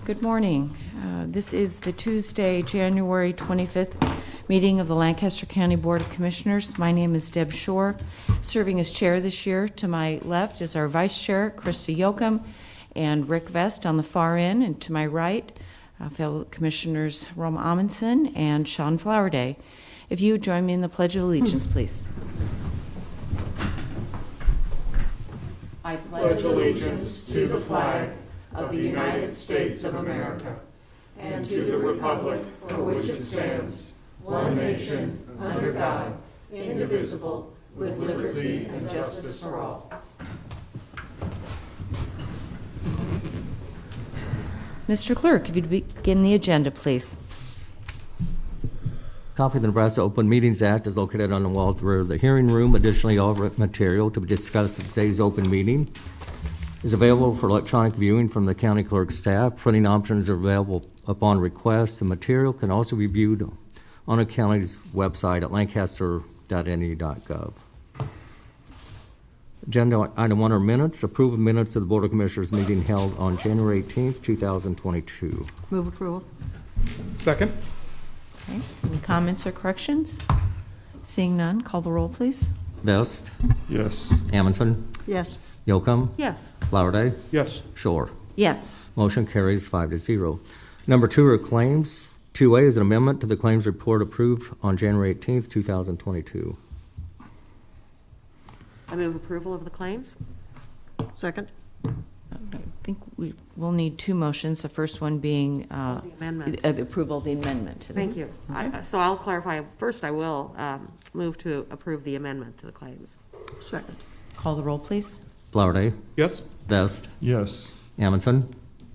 Good morning. This is the Tuesday, January 25th meeting of the Lancaster County Board of Commissioners. My name is Deb Shore, serving as chair this year. To my left is our vice chair, Krista Yoakum, and Rick Vest on the far end, and to my right, fellow commissioners Roma Amundsen and Sean Flowerday. If you would join me in the Pledge of Allegiance, please. I pledge allegiance to the flag of the United States of America and to the republic for which it stands, one nation, under God, indivisible, with liberty and justice for all. Mr. Clerk, if you'd begin the agenda, please. Copy of the Nebraska Open Meetings Act is located on the wall at the rear of the hearing room. Additionally, all written material to be discussed at today's open meeting is available for electronic viewing from the county clerk's staff. Printing options are available upon request. The material can also be viewed on the county's website at lancaster.ne.gov. Agenda item 1 are minutes. Approve of minutes of the Board of Commissioners meeting held on January 18th, 2022. Move approval. Second. Okay. Any comments or corrections? Seeing none, call the roll, please. Vest. Yes. Amundsen. Yes. Yoakum. Yes. Flowerday. Yes. Shore. Yes. Motion carries 5-0. Number 2 are claims. 2A is an amendment to the claims report approved on January 18th, 2022. I move approval of the claims. Second. I think we will need two motions. The first one being The amendment. the approval of the amendment. Thank you. So I'll clarify. First, I will move to approve the amendment to the claims. Second. Call the roll, please. Flowerday. Yes. Vest. Yes. Amundsen.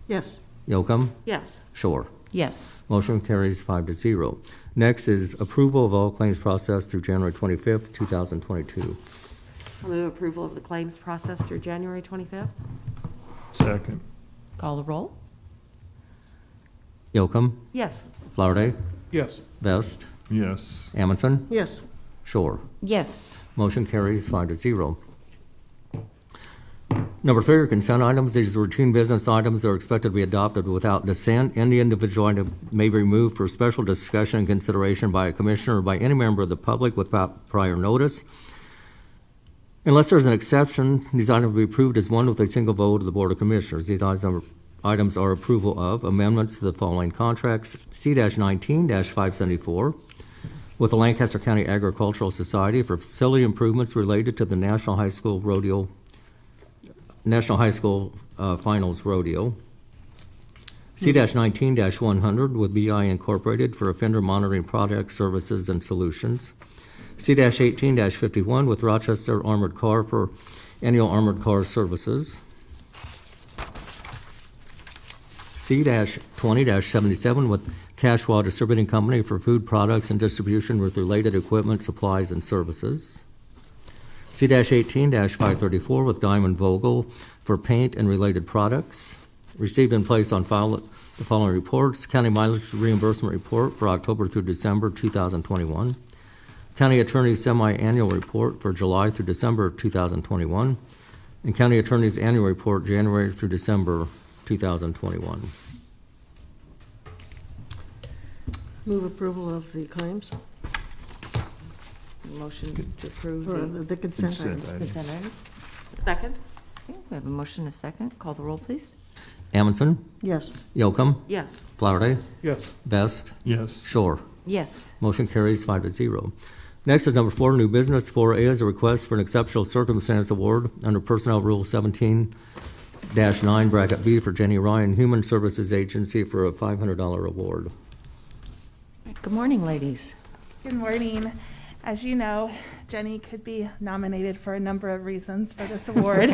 Yes. Yoakum. Yes. Shore. Yes. Motion carries 5-0. Next is approval of all claims processed through January 25th, 2022. I'll move approval of the claims process through January 25th. Second. Call the roll. Yoakum. Yes. Flowerday. Yes. Vest. Yes. Amundsen. Yes. Shore. Yes. Motion carries 5-0. Number 3 are consent items. These are routine business items that are expected to be adopted without dissent. Any individual item may be removed for special discussion and consideration by a commissioner or by any member of the public without prior notice. Unless there's an exception, these items will be approved as one with a single vote of the Board of Commissioners. These items are approval of amendments to the following contracts: C-19-574 with the Lancaster County Agricultural Society for facility improvements related to the National High School Finals Rodeo. C-19-100 with BI Incorporated for offender monitoring products, services, and solutions. C-18-51 with Rochester Armored Car for annual armored car services. C-20-77 with Cashwa Distributing Company for food products and distribution with related equipment, supplies, and services. C-18-534 with Diamond Vogel for paint and related products. Received and placed on file the following reports: County Mileage Reimbursement Report for October through December 2021. County Attorney's Semi-Annual Report for July through December 2021. And County Attorney's Annual Report January through December 2021. Move approval of the claims, Motion to approve or the the consent items. consent items. Second. Okay, we have a motion and a second. Call the roll, please. Amundsen. Yes. Yoakum. Yes. Flowerday. Yes. Vest. Yes. Shore. Yes. Motion carries 5-0. Next is number 4, new business. 4A is a request for an exceptional circumstance award under Personnel Rule 17-9, bracket B, for Jenny Ryan, Human Services Agency, for a $500 award. Good morning, ladies. Good morning. As you know, Jenny could be nominated for a number of reasons for this award.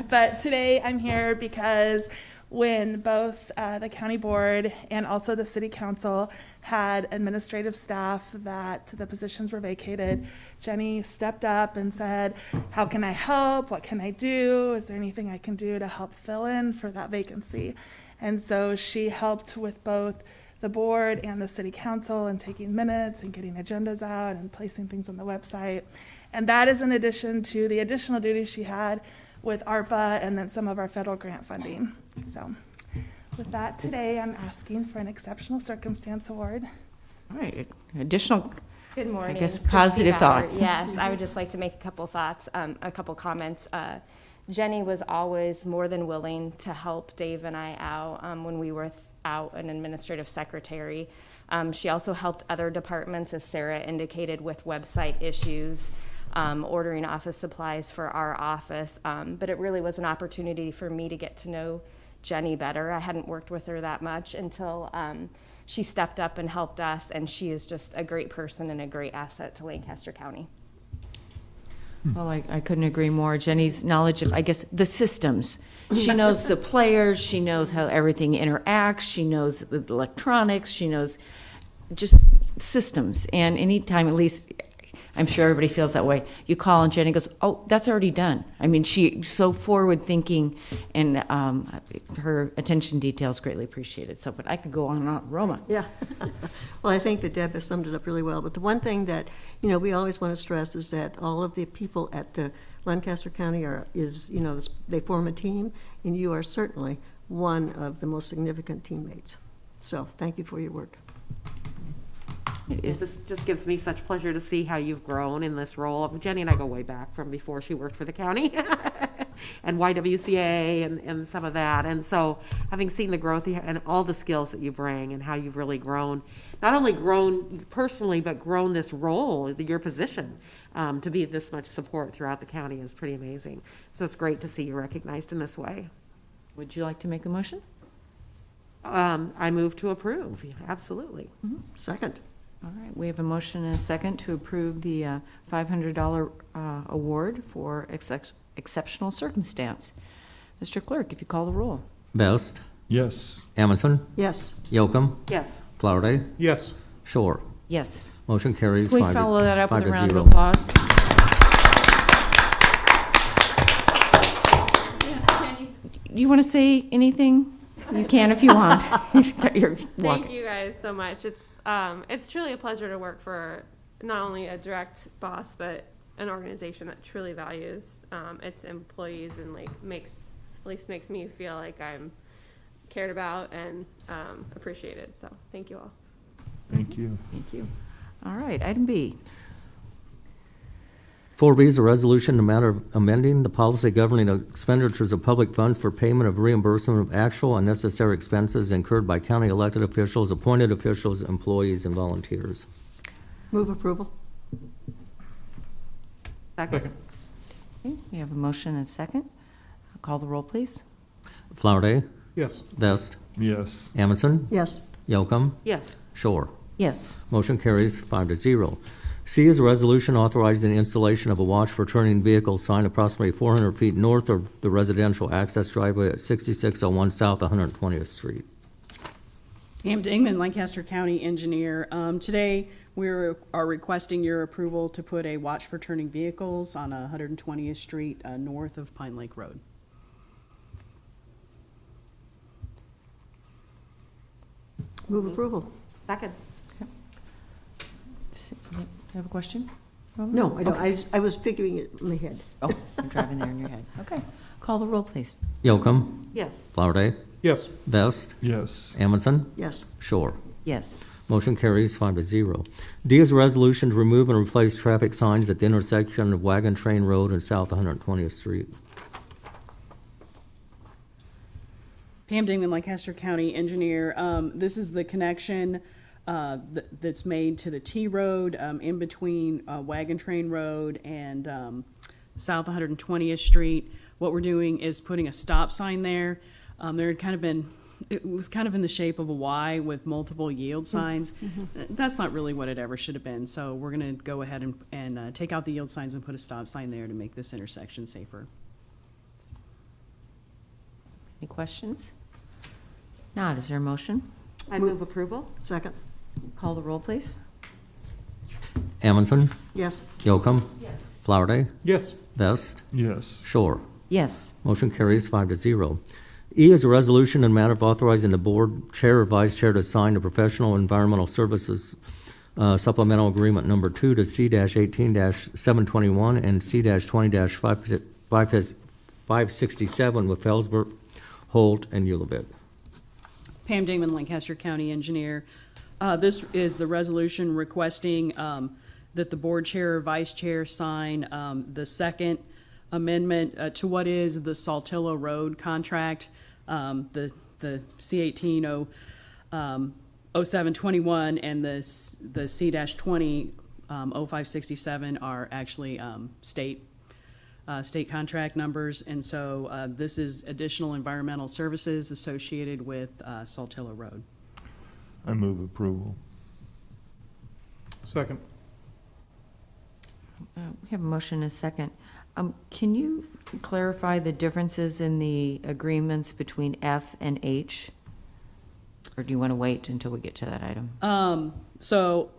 But today I'm here because when both the county board and also the city council had administrative staff that the positions were vacated, Jenny stepped up and said, how can I help? What can I do? Is there anything I can do to help fill in for that vacancy? And so she helped with both the board and the city council and taking minutes and getting agendas out and placing things on the website. And that is in addition to the additional duties she had with ARPA and then some of our federal grant funding. So With that, today I'm asking for an exceptional circumstance award. All right, additional, Good morning. guess Christine positive Bauer. thoughts. Yes, I would just like to make a couple thoughts, a couple comments. Jenny was always more than willing to help Dave and I out when we were out an administrative secretary. She also helped other departments, as Sarah indicated, with website issues, ordering office supplies for our office. But it really was an opportunity for me to get to know Jenny better. I hadn't worked with her that much until she stepped up and helped us, and she is just a great person and a great asset to Lancaster County. Well, I couldn't agree more. Jenny's knowledge of, I guess, the systems. She knows the players, she knows how everything interacts, she knows the electronics, she knows just systems. And anytime, at least, I'm sure everybody feels that way, you call and Jenny goes, oh, that's already done. I mean, she's so forward-thinking, and her attention detail is greatly appreciated. So, but I could go on and on. Roma. Yeah. Well, I think that Deb has summed it up really well. But the one thing that, you know, we always want to stress is that all of the people at the Lancaster County they form a team, and you are certainly one of the most significant teammates. So thank you for your work. This just gives me such pleasure to see how you've grown in this role. Jenny and I go way back from before she worked for the county and YWCA and some of that. And so having seen the growth and all the skills that you bring and how you've really grown, not only grown personally, but grown this role, your position, to be this much support throughout the county is pretty amazing. So it's great to see you recognized in this way. Would you like to make a motion? I move to approve. Absolutely. Second. All right, we have a motion and a second to approve the $500 award for exceptional circumstance. Mr. Clerk, if you call the roll. Best, Yes. Amundson, Yes. Yocum, Yes. Flowerday, Yes. Shore. Yes. Motion carries Can we 5 to follow that up with a round of 0. applause? You want to say anything? You can if you want. You're Thank welcome. you guys so much. It's truly a pleasure to work for not only a direct boss, but an organization that truly values its employees and at least makes me feel like I'm cared about and appreciated. So thank you all. Thank you. Thank you. All right, item B. 4B is a resolution in the matter of amending the policy governing expenditures of public funds for payment of reimbursement of actual and necessary expenses incurred by county elected officials, appointed officials, employees, and volunteers. Move approval. Second. Okay, we have a motion and a second. Call the roll, please. Flowerday, Yes. Vest, Yes. Amundson, Yes. Yocum, Yes. Shore. Yes. Motion carries 5 to 0. C is a resolution authorizing the installation of a watch for turning vehicles sign approximately 400 feet north of the residential access driveway at 6601 South 120th Street. Pam Dingman, Lancaster County Engineer. Today, we are requesting your approval to put a watch for turning vehicles on 120th Street north of Pine Lake Road. Move approval. Second. You have a question? Roma? No, I don't. I was figuring it in my head. Oh, you're driving there in your head. Okay. Call the roll, please. Yocum, Yes. Flowerday, Yes. Vest, Yes. Amundson, Yes. Shore. Yes. Motion carries 5 to 0. D is a resolution to remove and replace traffic signs at the intersection of Wagon Train Road and South 120th Street. Pam Dingman, Lancaster County Engineer. This is the connection that's made to the T Road in between Wagon Train Road and South 120th Street. What we're doing is putting a stop sign there. There had kind of been, it was kind of in the shape of a Y with multiple yield signs. That's not really what it ever should have been. So we're going to go ahead and take out the yield signs and put a stop sign there to make this intersection safer. Any questions? Not. Is there a motion? I move approval. Second. Call the roll, please. Amundson, Yes. Yocum, Flowerday, Yes. Vest, Yes. Shore. Yes. Motion carries 5 to 0. E is a resolution in matter of authorizing the board chair or vice chair to sign the professional environmental services supplemental agreement number 2 to C-18-721 and C-20-567 with Felsberg, Holt, and Ulevit. Pam Dingman, Lancaster County Engineer. This is the resolution requesting that the board chair or vice chair sign the second amendment to what is the Saltillo Road contract. The C-18 0721 and the C-20 0567 are actually state contract numbers, and so this is additional environmental services associated with Saltillo Road. I move approval. Second. We have a motion and a second. Can you clarify the differences in the agreements between F and H? Or do you want to wait until we get to that item? So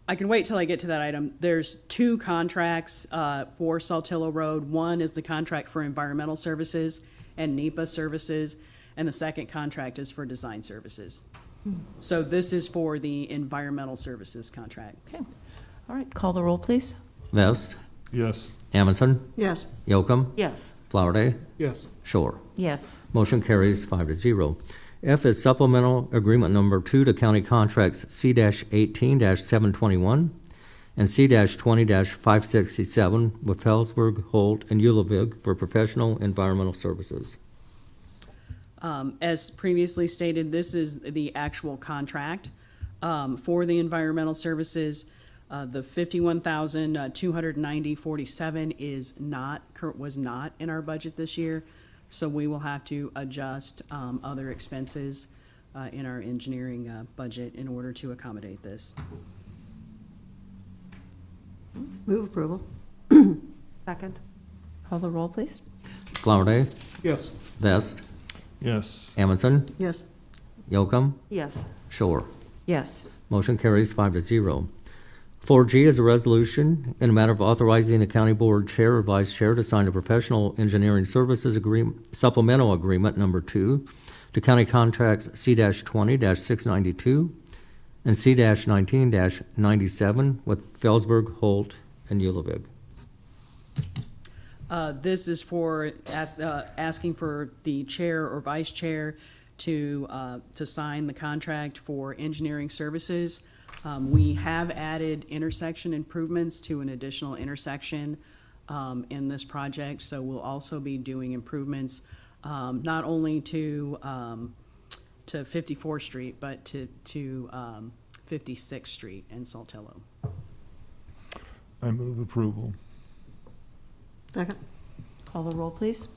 I can wait till I get to that item. There's two contracts for Saltillo Road. One is the contract for environmental services and NEPA services, and the second contract is for design services. So this is for the environmental services contract. Okay. All right, call the roll, please. Vest, Yes. Amundson, Yes. Yocum, Yes. Flowerday, Yes. Shore. Yes. Motion carries 5-0. F is supplemental agreement number 2 to county contracts C-18-721 and C-20-567 with Felsberg, Holt, and Ullvig for professional environmental services. As previously stated, this is the actual contract for the environmental services. The $51,290.47 was not in our budget this year, so we will have to adjust other expenses in our engineering budget in order to accommodate this. Move approval. Second. Call the roll, please. Flowerday, Yes. Vest, Yes. Amundson, Yes. Yocum, Yes. Shore. Yes. Motion carries 5-0. 4G is a resolution in a matter of authorizing the county board chair or vice chair to sign a professional engineering services agreement, supplemental agreement number 2 to county contracts C-20-692 and C-19-97 with Felsberg, Holt, and Ullvig. This is for asking for the chair or vice chair to sign the contract for engineering services. We have added intersection improvements to an additional intersection in this project, so we'll also be doing improvements not only to 54th Street, but to 56th Street in Saltillo. I move approval. Second. Call the roll, please.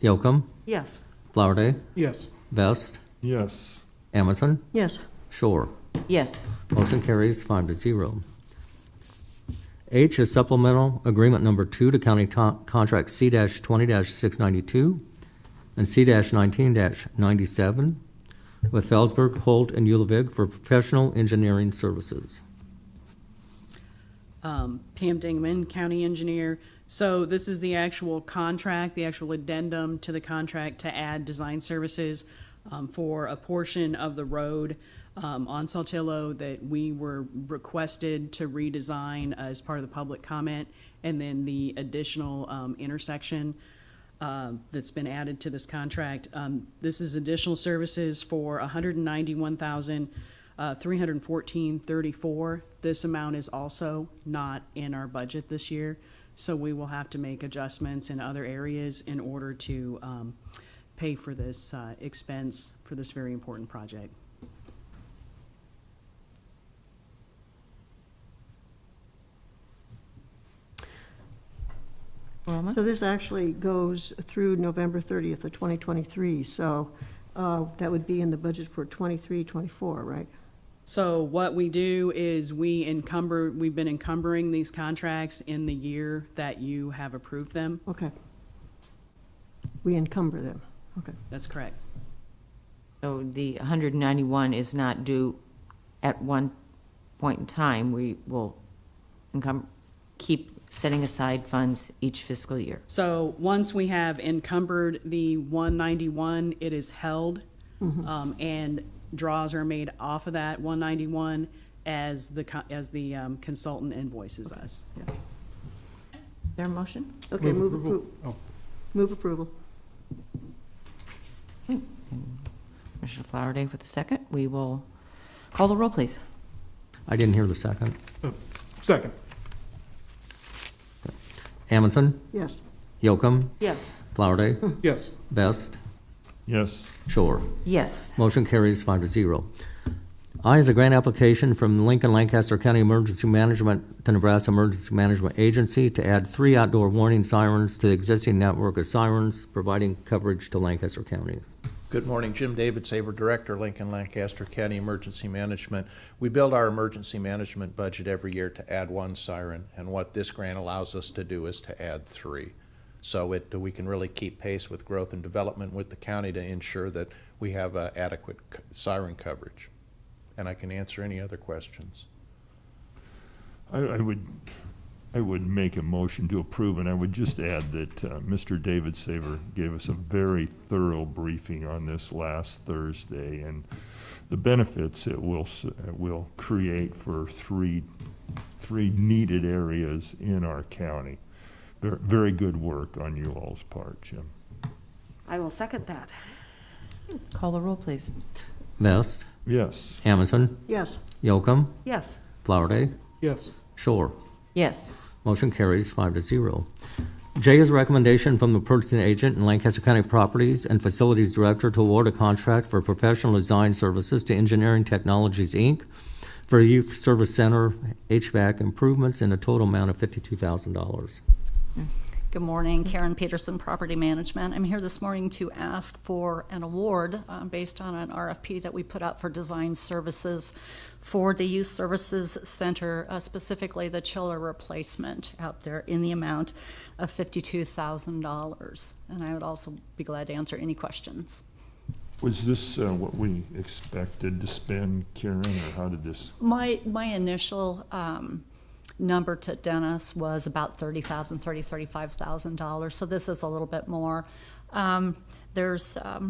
Yocum, Yes. Flowerday, Yes. Vest, Yes. Amundson, Yes. Shore. Yes. Motion carries 5-0. H is supplemental agreement number 2 to county contract C-20-692 and C-19-97 with Felsberg, Holt, and Ullvig for professional engineering services. Pam Dingman, County Engineer. So this is the actual contract, the actual addendum to the contract to add design services for a portion of the road on Saltillo that we were requested to redesign as part of the public comment, and then the additional intersection that's been added to this contract. This is additional services for $191,314.34. This amount is also not in our budget this year, so we will have to make adjustments in other areas in order to pay for this expense for this very important project. Roma? So this actually goes through November 30th of 2023, so that would be in the budget for 23-24, right? So what we do is we've been encumbering these contracts in the year that you have approved them. Okay. We encumber them, okay. That's correct. So the 191 is not due at one point in time. We will keep setting aside funds each fiscal year. So once we have encumbered the 191, it is held, and draws are made off of that 191 as the consultant invoices us. Is there a motion? Okay, Move approval. Oh. Move approval. Commissioner Flowerday with the second. We will call the roll, please. I didn't hear the second. Second. Amundson, Yes. Yocum, Yes. Flowerday, Yes. Best, Yes. Shore. Yes. Motion carries 5-0. I is a grant application from Lincoln Lancaster County Emergency Management to Nebraska Emergency Management Agency to add 3 outdoor warning sirens to the existing network of sirens, providing coverage to Lancaster County. Good morning, Jim David, Saver Director, Lincoln Lancaster County Emergency Management. We build our emergency management budget every year to add 1 siren, and what this grant allows us to do is to add 3. So we can really keep pace with growth and development with the county to ensure that we have adequate siren coverage. And I can answer any other questions. I would make a motion to approve, and I would just add that Mr. David Saver gave us a very thorough briefing on this last Thursday, and the benefits it will create for three needed areas in our county. Very, very good work on you all's part, Jim. I will second that. Call the roll, please. Vest, Yes. Amundson, Yes. Yocum, Yes. Flowerday, Yes. Shore. Yes. Motion carries 5-0. J is a recommendation from the purchasing agent and Lancaster County Properties and Facilities Director to award a contract for professional design services to Engineering Technologies, Inc. for the Youth Service Center HVAC improvements in a total amount of $52,000. Good morning, Karen Peterson, Property Management. I'm here this morning to ask for an award based on an RFP that we put out for design services for the Youth Services Center, specifically the chiller replacement out there in the amount of $52,000. And I would also be glad to answer any questions. Was this what we expected to spend, Karen, or how did this? My initial number to Dennis was about $35,000, so this is a little bit more. There's a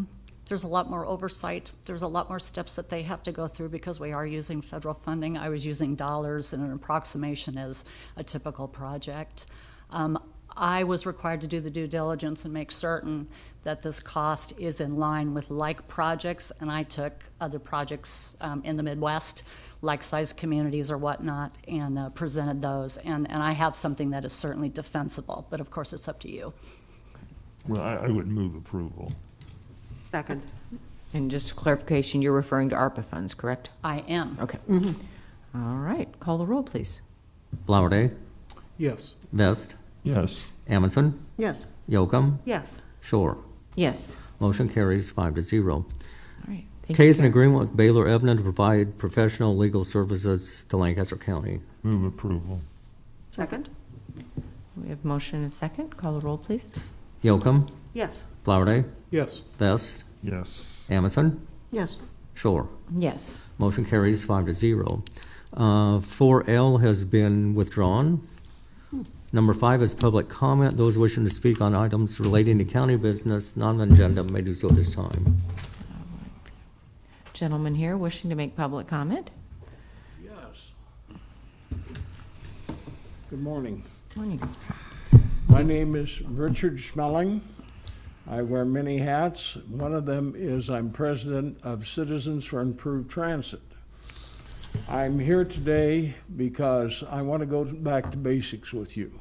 lot more oversight. There's a lot more steps that they have to go through because we are using federal funding. I was using dollars, and an approximation is a typical project. I was required to do the due diligence and make certain that this cost is in line with like projects, and I took other projects in the Midwest, like-sized communities or whatnot, and presented those. And I have something that is certainly defensible, but of course it's up to you. Well, I would move approval. Second. And just for clarification, you're referring to ARPA funds, correct? I am. Okay. All right. Call the roll, please. Flowerday, Yes. Vest, Yes. Amundson, Yes. Yocum, Yes. Shore. Yes. Motion carries 5-0. All right. Thank K you, is an Karen. agreement with Baylor Evans to provide professional legal services to Lancaster County. Move approval. Second. We have motion and a second. Call the roll, please. Yocum, Yes. Flowerday, Yes. Vest, Yes. Amundson, Yes. Shore. Yes. Motion carries 5-0. 4L has been withdrawn. Number 5 is public comment. Those wishing to speak on items relating to county business, non-agenda, may do so at this time. Gentleman here wishing to make public comment. Yes. Good morning. Morning. My name is Richard Schmeling. I wear many hats. One of them is I'm president of Citizens for Improved Transit. I'm here today because I want to go back to basics with you.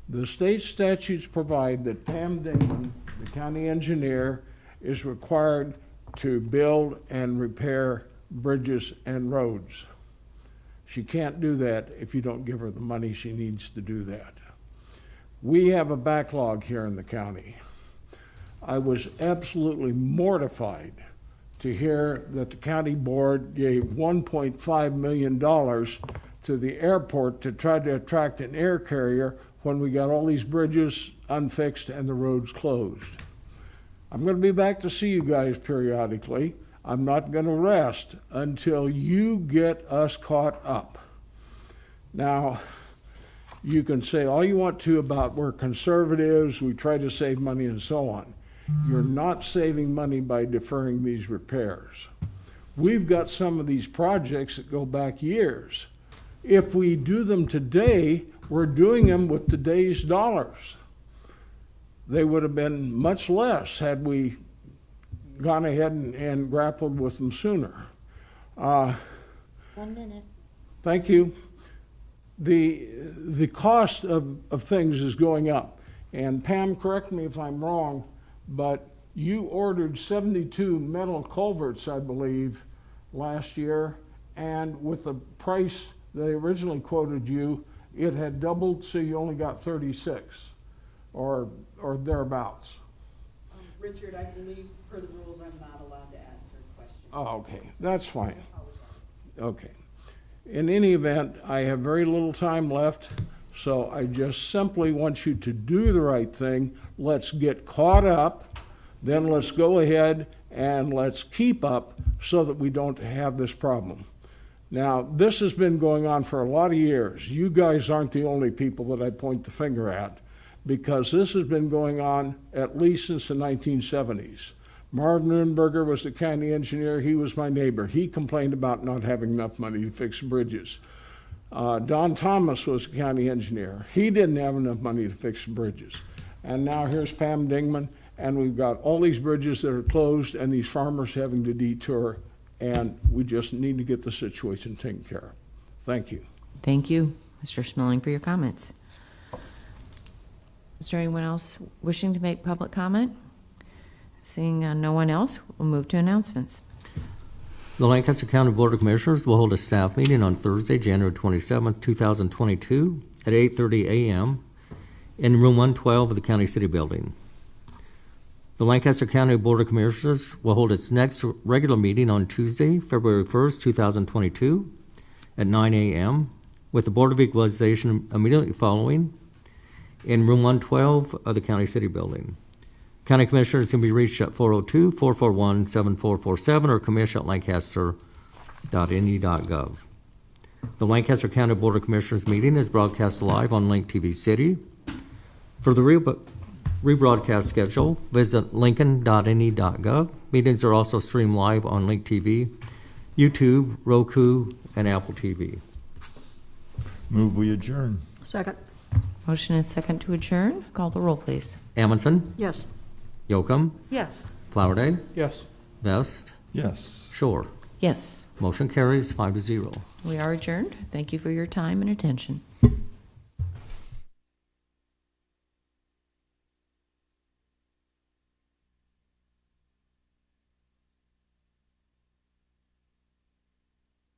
The state statutes provide that Pam Damon, the county engineer, is required to build and repair bridges and roads. She can't do that if you don't give her the money she needs to do that. We have a backlog here in the county. I was absolutely mortified to hear that the county board gave $1.5 million to the airport to try to attract an air carrier when we got all these bridges unfixed and the roads closed. I'm going to be back to see you guys periodically. I'm not going to rest until you get us caught up. Now, you can say all you want to about we're conservatives, we try to save money and so on. You're not saving money by deferring these repairs. We've got some of these projects that go back years. If we do them today, we're doing them with today's dollars. They would have been much less had we gone ahead and grappled with them sooner. 1 minute. Thank you. The cost of things is going up. And Pam, correct me if I'm wrong, but you ordered 72 metal culverts, I believe, last year, and with the price they originally quoted you, it had doubled, so you only got 36, or thereabouts. Richard, I believe per the rules, I'm not allowed to answer questions. Oh, okay, that's fine. Okay. In any event, I have very little time left, so I just simply want you to do the right thing. Let's get caught up, then let's go ahead and let's keep up so that we don't have this problem. Now, this has been going on for a lot of years. You guys aren't the only people that I point the finger at, because this has been going on at least since the 1970s. Marv Nurnberger was the county engineer. He was my neighbor. He complained about not having enough money to fix bridges. Don Thomas was the county engineer. He didn't have enough money to fix bridges. And now here's Pam Dingman, and we've got all these bridges that are closed and these farmers having to detour, and we just need to get the situation taken care of. Thank you. Thank you, Mr. Schmeling, for your comments. Is there anyone else wishing to make public comment? Seeing no one else, we'll move to announcements. The Lancaster County Board of Commissioners will hold a staff meeting on Thursday, January 27, 2022 at 8:30 a.m. in room 112 of the County City Building. The Lancaster County Board of Commissioners will hold its next regular meeting on Tuesday, February 1st, 2022 at 9 a.m. with the Board of Equalization immediately following in room 112 of the County City Building. County Commissioners can be reached at 402-441-7447 or commish@lancaster.ne.gov. The Lancaster County Board of Commissioners meeting is broadcast live on Link TV City. For the rebroadcast schedule, visit lincoln.ne.gov. Meetings are also streamed live on Link TV, YouTube, Roku, and Apple TV. Move we adjourn. Second. Motion is second to adjourn. Call the roll, please. Amundson, Yes. Yocum, Yes. Flowerday, Yes. Vest, Yes. Shore. Yes, Motion carries 5-0. we are adjourned. Thank you for your time and attention.